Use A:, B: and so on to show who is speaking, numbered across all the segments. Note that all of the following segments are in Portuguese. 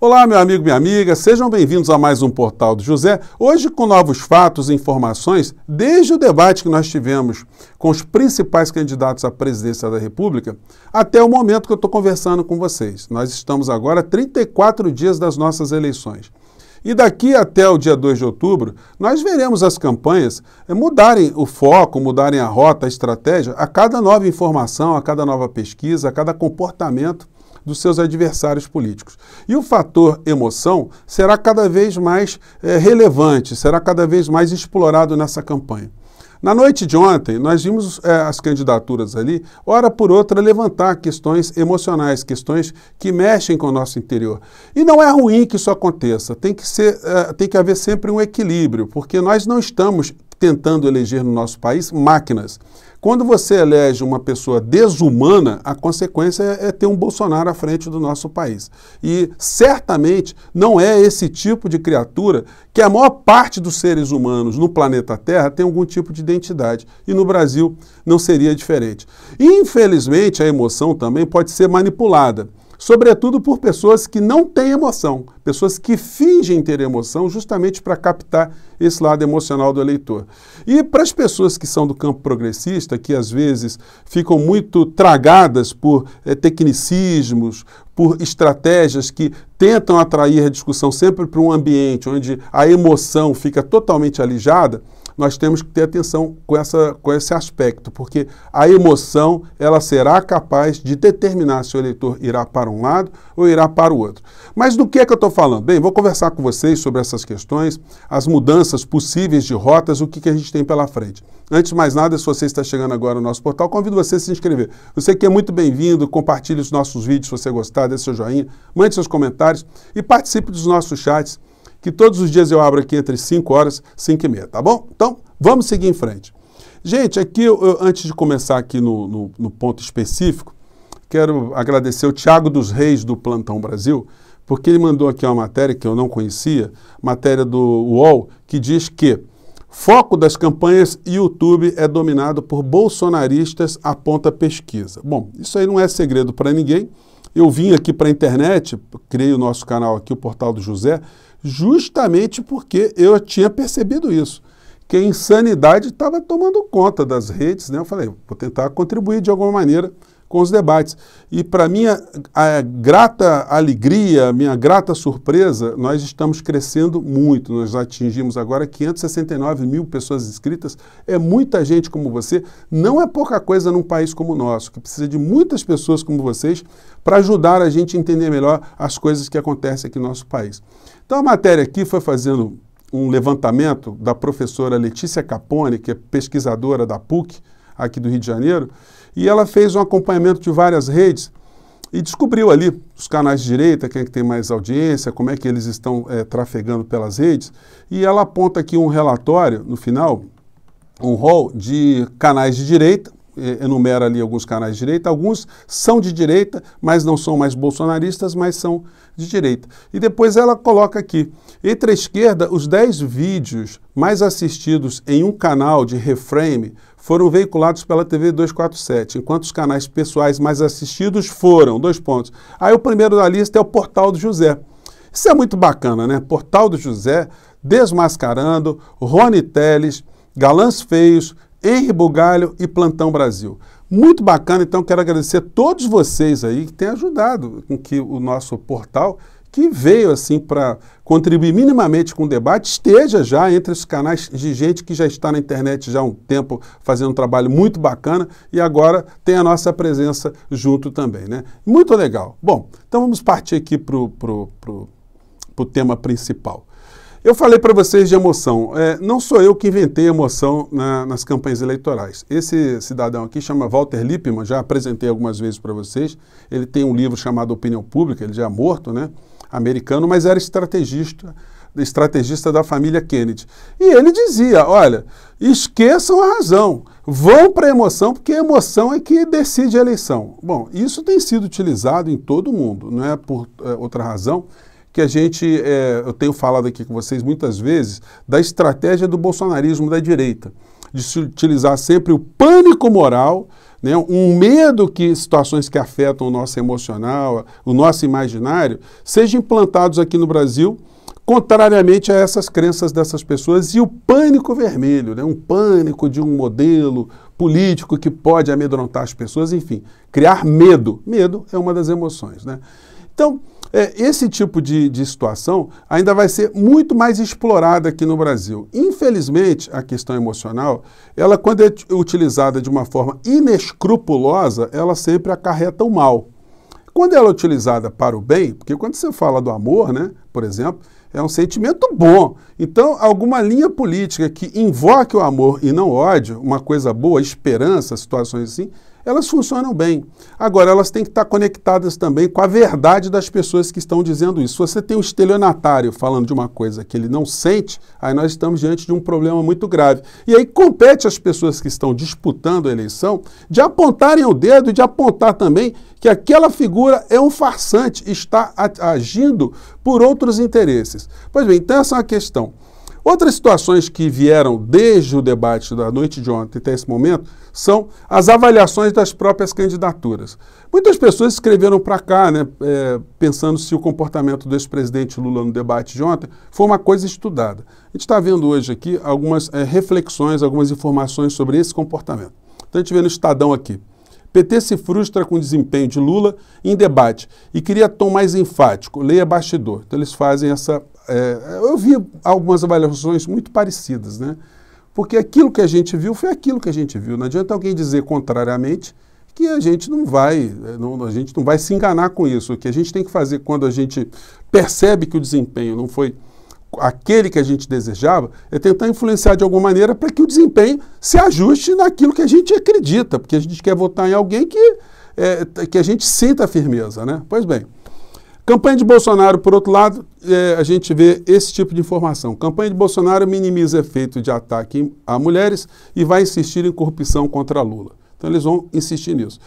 A: Olá, meu amigo, minha amiga, sejam bem-vindos a mais um Portal do José. Hoje com novos fatos e informações, desde o debate que nós tivemos com os principais candidatos à presidência da República, até o momento que eu estou conversando com vocês. Nós estamos agora a 34 dias das nossas eleições. E daqui até o dia 2 de outubro, nós veremos as campanhas mudarem o foco, mudarem a rota, a estratégia, a cada nova informação, a cada nova pesquisa, a cada comportamento dos seus adversários políticos. E o fator emoção será cada vez mais relevante, será cada vez mais explorado nessa campanha. Na noite de ontem, nós vimos as candidaturas ali, hora por outra, levantar questões emocionais, questões que mexem com o nosso interior. E não é ruim que isso aconteça, tem que haver sempre um equilíbrio, porque nós não estamos tentando eleger no nosso país máquinas. Quando você elege uma pessoa desumana, a consequência é ter um Bolsonaro à frente do nosso país. E certamente não é esse tipo de criatura que a maior parte dos seres humanos no planeta Terra tem algum tipo de identidade. E no Brasil não seria diferente. E, infelizmente, a emoção também pode ser manipulada, sobretudo por pessoas que não têm emoção, pessoas que fingem ter emoção justamente para captar esse lado emocional do eleitor. E para as pessoas que são do campo progressista, que às vezes ficam muito tragadas por tecnicismos, por estratégias que tentam atrair a discussão sempre para um ambiente onde a emoção fica totalmente alijada, nós temos que ter atenção com esse aspecto, porque a emoção ela será capaz de determinar se o eleitor irá para um lado ou irá para o outro. Mas do que é que eu estou falando? Bem, vou conversar com vocês sobre essas questões, as mudanças possíveis de rotas, o que a gente tem pela frente. Antes de mais nada, se você está chegando agora no nosso portal, convido você a se inscrever. Você que é muito bem-vindo, compartilhe os nossos vídeos se você gostar, dê seu joinha, mande seus comentários e participe dos nossos chats, que todos os dias eu abro aqui entre 5 horas e 5 e meia, tá bom? Então, vamos seguir em frente. Gente, aqui, antes de começar aqui no ponto específico, quero agradecer o Thiago dos Reis, do Plantão Brasil, porque ele mandou aqui uma matéria que eu não conhecia, matéria do UOL, que diz que foco das campanhas YouTube é dominado por bolsonaristas, aponta pesquisa. Bom, isso aí não é segredo para ninguém. Eu vim aqui para a internet, criei o nosso canal aqui, o Portal do José, justamente porque eu tinha percebido isso, que a insanidade estava tomando conta das redes, né? Eu falei, vou tentar contribuir de alguma maneira com os debates. E para minha grata alegria, minha grata surpresa, nós estamos crescendo muito. Nós atingimos agora 569 mil pessoas inscritas. É muita gente como você. Não é pouca coisa num país como o nosso, que precisa de muitas pessoas como vocês para ajudar a gente a entender melhor as coisas que acontecem aqui no nosso país. Então a matéria aqui foi fazendo um levantamento da professora Letícia Capone, que é pesquisadora da PUC, aqui do Rio de Janeiro, e ela fez um acompanhamento de várias redes e descobriu ali os canais de direita, quem é que tem mais audiência, como é que eles estão trafegando pelas redes, e ela aponta aqui um relatório, no final, um rol de canais de direita, enumera ali alguns canais de direita, alguns são de direita, mas não são mais bolsonaristas, mas são de direita. E depois ela coloca aqui, entre a esquerda, os 10 vídeos mais assistidos em um canal de Reframe foram veiculados pela TV 247, enquanto os canais pessoais mais assistidos foram, 2 pontos. Aí o primeiro da lista é o Portal do José. Isso é muito bacana, né? Portal do José, Desmascarando, Rony Teles, Galãs Feios, Henri Bugalho e Plantão Brasil. Muito bacana, então quero agradecer a todos vocês aí que têm ajudado com que o nosso portal, que veio assim para contribuir minimamente com o debate, esteja já entre os canais de gente que já está na internet já há um tempo fazendo um trabalho muito bacana e agora tem a nossa presença junto também, né? Muito legal. Bom, então vamos partir aqui para o tema principal. Eu falei para vocês de emoção. Não sou eu que inventei emoção nas campanhas eleitorais. Esse cidadão aqui chama Walter Lippmann, já apresentei algumas vezes para vocês. Ele tem um livro chamado Opinião Pública, ele já é morto, né? Americano, mas era estrategista da família Kennedy. E ele dizia, olha, esqueçam a razão, vão para a emoção, porque a emoção é que decide a eleição. Bom, isso tem sido utilizado em todo o mundo, não é por outra razão que eu tenho falado aqui com vocês muitas vezes, da estratégia do bolsonarismo da direita, de se utilizar sempre o pânico moral né, um medo que situações que afetam o nosso emocional, o nosso imaginário, sejam implantados aqui no Brasil, contrariamente a essas crenças dessas pessoas e o pânico vermelho, né, um pânico de um modelo político que pode amedrontar as pessoas, enfim, criar medo. Medo é uma das emoções, né? Então, esse tipo de situação ainda vai ser muito mais explorada aqui no Brasil. Infelizmente, a questão emocional, ela quando é utilizada de uma forma inescrupulosa, ela sempre acarreta o mal. Quando ela é utilizada para o bem, porque quando você fala do amor, né, por exemplo, é um sentimento bom. Então, alguma linha política que invoque o amor e não o ódio, uma coisa boa, esperança, situações assim, elas funcionam bem. Agora, elas têm que estar conectadas também com a verdade das pessoas que estão dizendo isso. Se você tem um estelionatário falando de uma coisa que ele não sente, aí nós estamos diante de um problema muito grave. E aí compete às pessoas que estão disputando a eleição de apontarem o dedo e de apontar também que aquela figura é um farsante, está agindo por outros interesses. Pois bem, então essa é uma questão. Outras situações que vieram desde o debate da noite de ontem até esse momento são as avaliações das próprias candidaturas. Muitas pessoas escreveram para cá, né, pensando se o comportamento do ex-presidente Lula no debate de ontem foi uma coisa estudada. A gente está vendo hoje aqui algumas reflexões, algumas informações sobre esse comportamento. Então a gente vê no Estadão aqui. PT se frustra com o desempenho de Lula em debate e queria tom mais enfático, leia bastidor. Então eles fazem essa... eu vi algumas avaliações muito parecidas, né? Porque aquilo que a gente viu foi aquilo que a gente viu. Não adianta alguém dizer contrariamente que a gente não vai se enganar com isso. O que a gente tem que fazer quando a gente percebe que o desempenho não foi aquele que a gente desejava, é tentar influenciar de alguma maneira para que o desempenho se ajuste naquilo que a gente acredita, porque a gente quer votar em alguém que a gente sinta firmeza, né? Pois bem, campanha de Bolsonaro, por outro lado, a gente vê esse tipo de informação. Campanha de Bolsonaro minimiza efeito de ataque a mulheres e vai insistir em corrupção contra Lula. Então eles vão insistir nisso.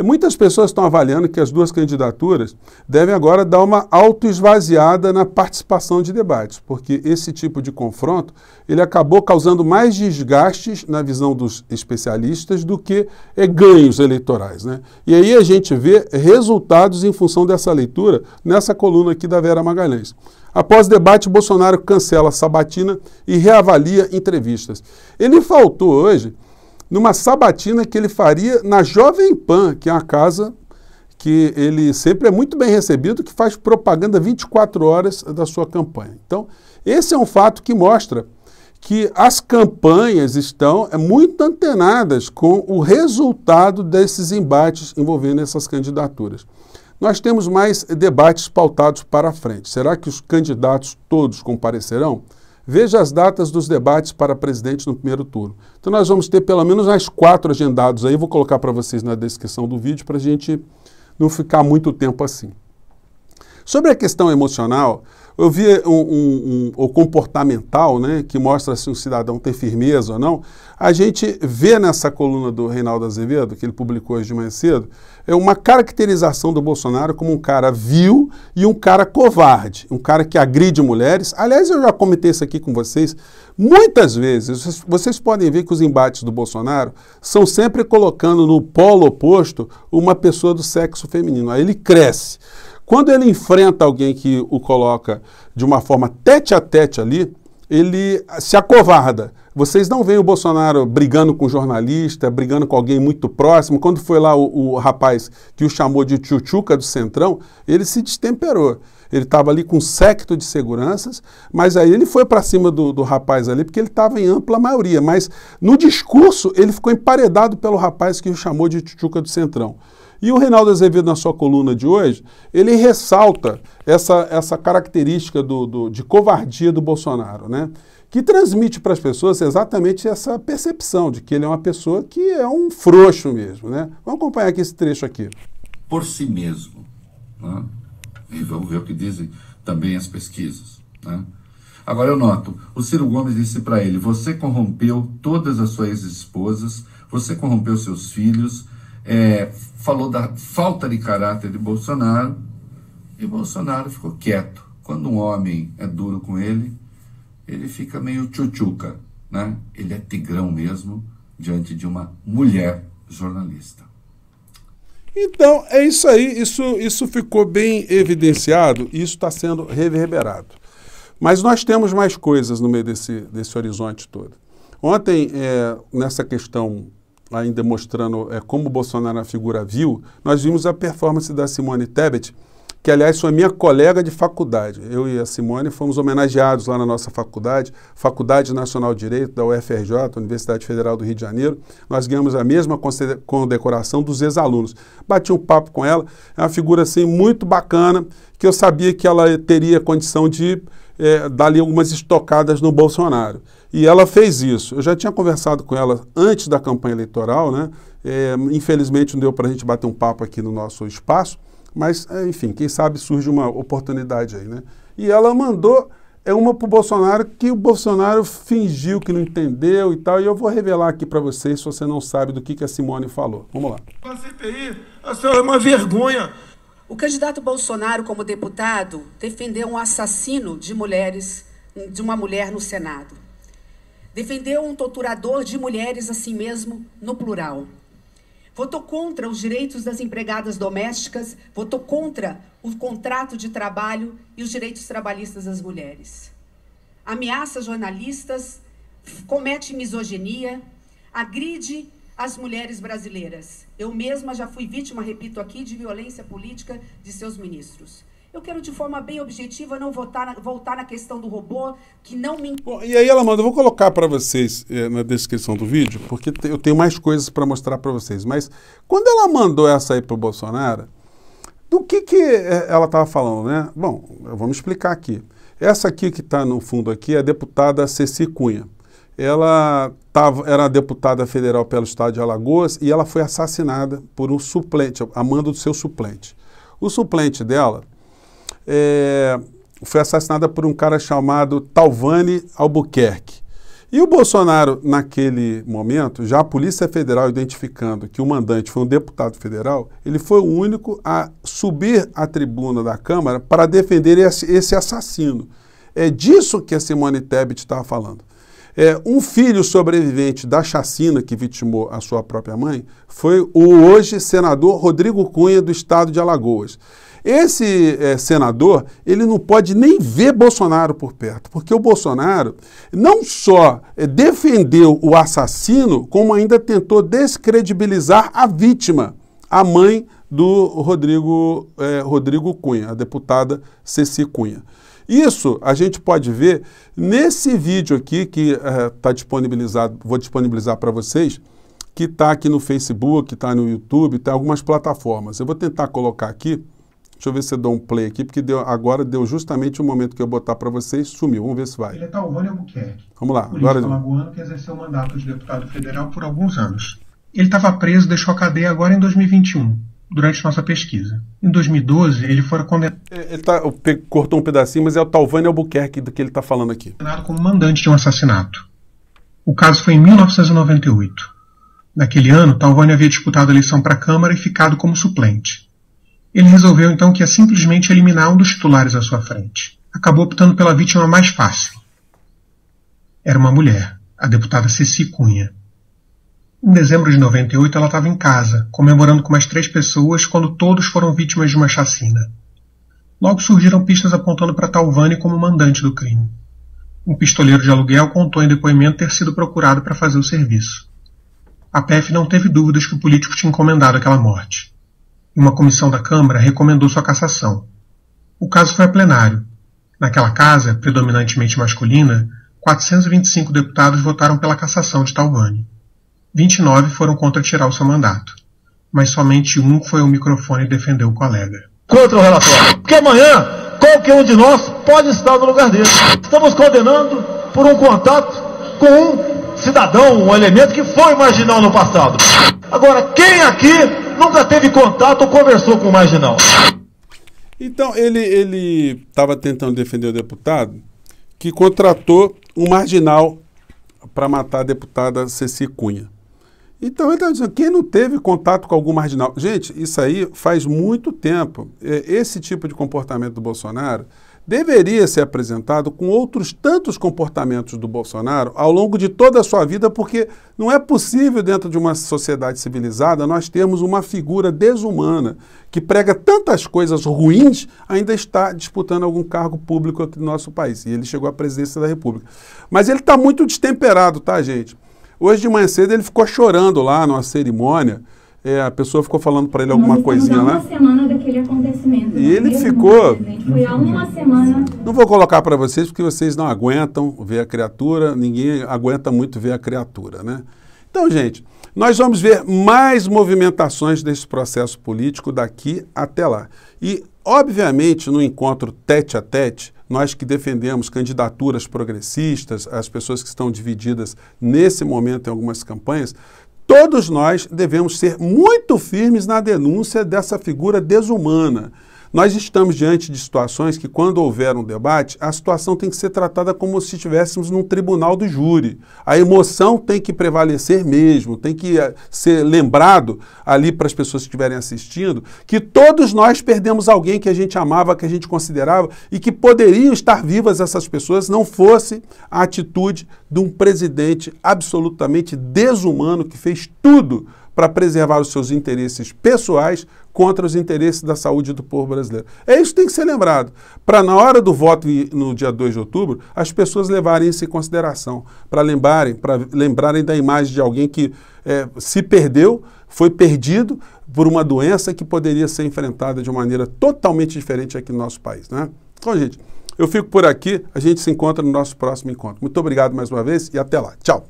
A: Muitas pessoas estão avaliando que as duas candidaturas devem agora dar uma autoesvaziada na participação de debates, porque esse tipo de confronto ele acabou causando mais desgastes na visão dos especialistas do que ganhos eleitorais, né? E aí a gente vê resultados em função dessa leitura nessa coluna aqui da Vera Magalhães. Após debate, Bolsonaro cancela a sabatina e reavalia entrevistas. Ele faltou hoje numa sabatina que ele faria na Jovem Pan, que é uma casa que ele sempre é muito bem recebido, que faz propaganda 24 horas da sua campanha. Então, esse é um fato que mostra que as campanhas estão muito antenadas com o resultado desses embates envolvendo essas candidaturas. Nós temos mais debates pautados para frente. Será que os candidatos todos comparecerão? Veja as datas dos debates para presidente no primeiro turno. Então nós vamos ter pelo menos mais 4 agendados aí, vou colocar para vocês na descrição do vídeo para a gente não ficar muito tempo assim. Sobre a questão emocional, eu vi o comportamental, né, que mostra se um cidadão tem firmeza ou não. A gente vê nessa coluna do Reinaldo Azevedo, que ele publicou hoje de manhã cedo, é uma caracterização do Bolsonaro como um cara vil e um cara covarde, um cara que agride mulheres. Aliás, eu já comentei isso aqui com vocês. Muitas vezes, vocês podem ver que os embates do Bolsonaro são sempre colocando no polo oposto uma pessoa do sexo feminino. Aí ele cresce. Quando ele enfrenta alguém que o coloca de uma forma tete a tete ali, ele se acovarda. Vocês não veem o Bolsonaro brigando com jornalista, brigando com alguém muito próximo. Quando foi lá o rapaz que o chamou de tchutchuca do Centrão, ele se destemperou. Ele estava ali com um séquito de seguranças, mas aí ele foi para cima do rapaz ali, porque ele estava em ampla maioria. Mas no discurso, ele ficou emparedado pelo rapaz que o chamou de tchutchuca do Centrão. E o Reinaldo Azevedo, na sua coluna de hoje, ele ressalta essa característica de covardia do Bolsonaro, né? Que transmite para as pessoas exatamente essa percepção de que ele é uma pessoa que é um frouxo mesmo, né? Vamos acompanhar aqui esse trecho aqui.
B: Por si mesmo, né? E vamos ver o que dizem também as pesquisas, né? Agora eu noto, o Ciro Gomes disse para ele, você corrompeu todas as suas esposas, você corrompeu seus filhos, falou da falta de caráter de Bolsonaro, e Bolsonaro ficou quieto. Quando um homem é duro com ele, ele fica meio tchutchuca, né? Ele é tigrão mesmo, diante de uma mulher jornalista.
A: Então, é isso aí, isso ficou bem evidenciado e isso está sendo reverberado. Mas nós temos mais coisas no meio desse horizonte todo. Ontem, nessa questão, ainda mostrando como o Bolsonaro é uma figura vil, nós vimos a performance da Simone Tebet, que, aliás, foi minha colega de faculdade. Eu e a Simone fomos homenageados lá na nossa faculdade, Faculdade Nacional de Direito da UFRJ, Universidade Federal do Rio de Janeiro. Nós ganhamos a mesma condecoração dos ex-alunos. Bati um papo com ela, é uma figura assim muito bacana, que eu sabia que ela teria condição de dar ali algumas estocadas no Bolsonaro. E ela fez isso. Eu já tinha conversado com ela antes da campanha eleitoral, né? Infelizmente não deu para a gente bater um papo aqui no nosso espaço, mas, enfim, quem sabe surge uma oportunidade aí, né? E ela mandou uma para o Bolsonaro, que o Bolsonaro fingiu que não entendeu e tal, e eu vou revelar aqui para vocês, se você não sabe do que a Simone falou. Vamos lá.
C: A CPI, a senhora é uma vergonha.
D: O candidato Bolsonaro, como deputado, defendeu um assassino de mulheres, de uma mulher no Senado. Defendeu um torturador de mulheres, assim mesmo, no plural. Votou contra os direitos das empregadas domésticas, votou contra o contrato de trabalho e os direitos trabalhistas das mulheres. Ameaça jornalistas, comete misoginia, agride as mulheres brasileiras. Eu mesma já fui vítima, repito aqui, de violência política de seus ministros. Eu quero, de forma bem objetiva, não voltar na questão do robô, que não me...
A: Bom, e aí ela manda, eu vou colocar para vocês na descrição do vídeo, porque eu tenho mais coisas para mostrar para vocês, mas quando ela mandou essa aí para o Bolsonaro, do que ela estava falando, né? Bom, vamos explicar aqui. Essa aqui que está no fundo aqui é a deputada Ceci Cunha. Ela era deputada federal pelo estado de Alagoas e ela foi assassinada por um suplente, a mando do seu suplente. O suplente dela foi assassinada por um cara chamado Talvani Albuquerque. E o Bolsonaro, naquele momento, já a Polícia Federal identificando que o mandante foi um deputado federal, ele foi o único a subir à tribuna da Câmara para defender esse assassino. É disso que a Simone Tebet estava falando. Um filho sobrevivente da chacina que vitimou a sua própria mãe foi o hoje senador Rodrigo Cunha, do estado de Alagoas. Esse senador, ele não pode nem ver Bolsonaro por perto, porque o Bolsonaro não só defendeu o assassino, como ainda tentou descredibilizar a vítima, a mãe do Rodrigo Cunha, a deputada Ceci Cunha. Isso a gente pode ver nesse vídeo aqui que está disponibilizado, vou disponibilizar para vocês, que está aqui no Facebook, que está no YouTube, tem algumas plataformas. Eu vou tentar colocar aqui. Deixa eu ver se eu dou um play aqui, porque agora deu justamente o momento que eu botar para vocês, sumiu. Vamos ver se vai.
C: Ele é Talvani Albuquerque.
A: Vamos lá.
C: Político alagoano que exerceu o mandato de deputado federal por alguns anos. Ele estava preso e deixou a cadeia agora em 2021, durante nossa pesquisa. Em 2012, ele foi condenado...
A: cortou um pedacinho, mas é o Talvani Albuquerque do que ele está falando aqui.
C: Condenado como mandante de um assassinato. O caso foi em 1998. Naquele ano, Talvani havia disputado a eleição para a Câmara e ficado como suplente. Ele resolveu então que ia simplesmente eliminar um dos titulares à sua frente. Acabou optando pela vítima mais fácil. Era uma mulher, a deputada Ceci Cunha. Em dezembro de 98 ela estava em casa, comemorando com mais 3 pessoas quando todos foram vítimas de uma chacina. Logo surgiram pistas apontando para Talvani como mandante do crime. Um pistoleiro de aluguel contou em depoimento ter sido procurado para fazer o serviço. A PF não teve dúvidas que o político tinha encomendado aquela morte. E uma comissão da Câmara recomendou sua cassação. O caso foi a plenário. Naquela casa, predominantemente masculina, 425 deputados votaram pela cassação de Talvani. 29 foram contra tirar o seu mandato. Mas somente um foi ao microfone e defendeu o colega.
E: Contra o relatório. Porque amanhã, qualquer um de nós pode estar no lugar dele. Estamos condenando por um contato com um cidadão, um elemento que foi marginal no passado. Agora, quem aqui nunca teve contato ou conversou com o marginal?
A: Então, ele estava tentando defender o deputado que contratou um marginal para matar a deputada Ceci Cunha. Então, ele está dizendo, quem não teve contato com algum marginal? Gente, isso aí faz muito tempo. Esse tipo de comportamento do Bolsonaro deveria ser apresentado com outros tantos comportamentos do Bolsonaro ao longo de toda a sua vida, porque não é possível, dentro de uma sociedade civilizada, nós termos uma figura desumana que prega tantas coisas ruins, ainda está disputando algum cargo público aqui no nosso país. E ele chegou à presidência da República. Mas ele está muito destemperado, tá, gente? Hoje de manhã cedo ele ficou chorando lá numa cerimônia, a pessoa ficou falando para ele alguma coisinha lá.
F: Uma semana daquele acontecimento.
A: E ele ficou...
F: Foi há uma semana...
A: Não vou colocar para vocês porque vocês não aguentam ver a criatura, ninguém aguenta muito ver a criatura, né? Então, gente, nós vamos ver mais movimentações desse processo político daqui até lá. E, obviamente, no encontro tete a tete, nós que defendemos candidaturas progressistas, as pessoas que estão divididas nesse momento em algumas campanhas, todos nós devemos ser muito firmes na denúncia dessa figura desumana. Nós estamos diante de situações que, quando houver um debate, a situação tem que ser tratada como se estivéssemos num tribunal do júri. A emoção tem que prevalecer mesmo, tem que ser lembrado ali para as pessoas que estiverem assistindo que todos nós perdemos alguém que a gente amava, que a gente considerava e que poderiam estar vivas essas pessoas não fosse a atitude de um presidente absolutamente desumano que fez tudo para preservar os seus interesses pessoais contra os interesses da saúde do povo brasileiro. Isso que tem que ser lembrado, para na hora do voto no dia 2 de outubro, as pessoas levarem isso em consideração, para lembrarem da imagem de alguém que se perdeu, foi perdido por uma doença que poderia ser enfrentada de uma maneira totalmente diferente aqui no nosso país, né? Então, gente, eu fico por aqui, a gente se encontra no nosso próximo encontro. Muito obrigado mais uma vez e até lá. Tchau!